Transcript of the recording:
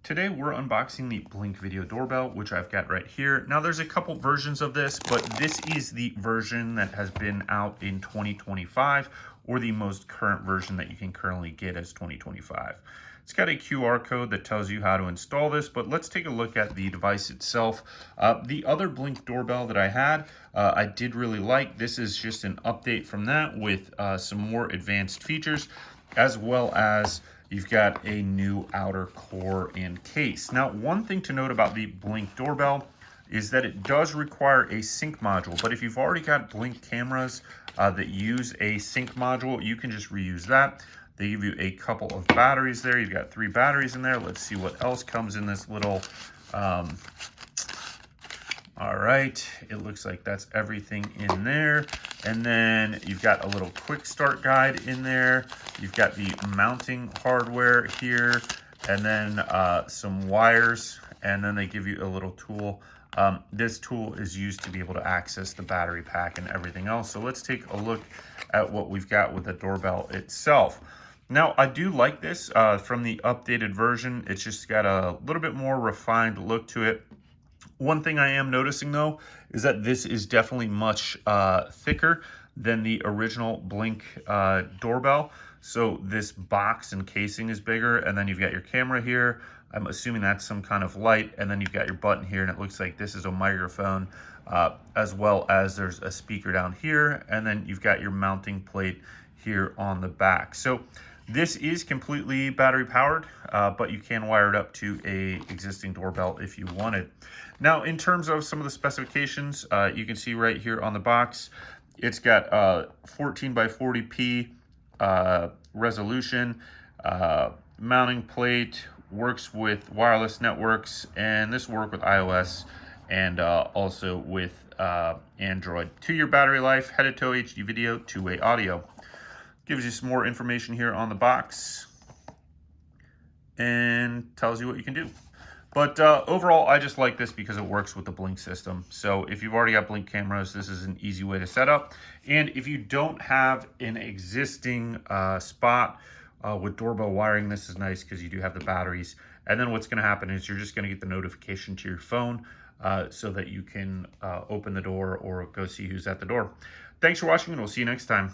Today we're unboxing the Blink Video Doorbell, which I've got right here. Now there's a couple versions of this, but this is the version that has been out in 2025, or the most current version that you can currently get as 2025. It's got a QR code that tells you how to install this, but let's take a look at the device itself. The other Blink Doorbell that I had, I did really like. This is just an update from that with some more advanced features, as well as you've got a new outer core and case. Now, one thing to note about the Blink Doorbell is that it does require a sync module, but if you've already got Blink cameras that use a sync module, you can just reuse that. They give you a couple of batteries there. You've got 3 batteries in there. Let's see what else comes in this little, all right, it looks like that's everything in there. And then you've got a little quick start guide in there. You've got the mounting hardware here, and then some wires, and then they give you a little tool. This tool is used to be able to access the battery pack and everything else. So let's take a look at what we've got with the doorbell itself. Now, I do like this from the updated version. It's just got a little bit more refined look to it. One thing I am noticing though is that this is definitely much thicker than the original Blink doorbell. So this box and casing is bigger, and then you've got your camera here. I'm assuming that's some kind of light, and then you've got your button here, and it looks like this is a microphone, as well as there's a speaker down here, and then you've got your mounting plate here on the back. So this is completely battery powered, but you can wire it up to a existing doorbell if you wanted. Now, in terms of some of the specifications, you can see right here on the box, it's got 14 by 40p resolution, mounting plate, works with wireless networks, and this will work with iOS and also with Android. 2-year battery life, head-to-toe HD video, 2-way audio. Gives you some more information here on the box and tells you what you can do. But overall, I just like this because it works with the Blink system. So if you've already got Blink cameras, this is an easy way to set up. And if you don't have an existing spot with doorbell wiring, this is nice because you do have the batteries. And then what's going to happen is you're just going to get the notification to your phone so that you can open the door or go see who's at the door. Thanks for watching, and we'll see you next time.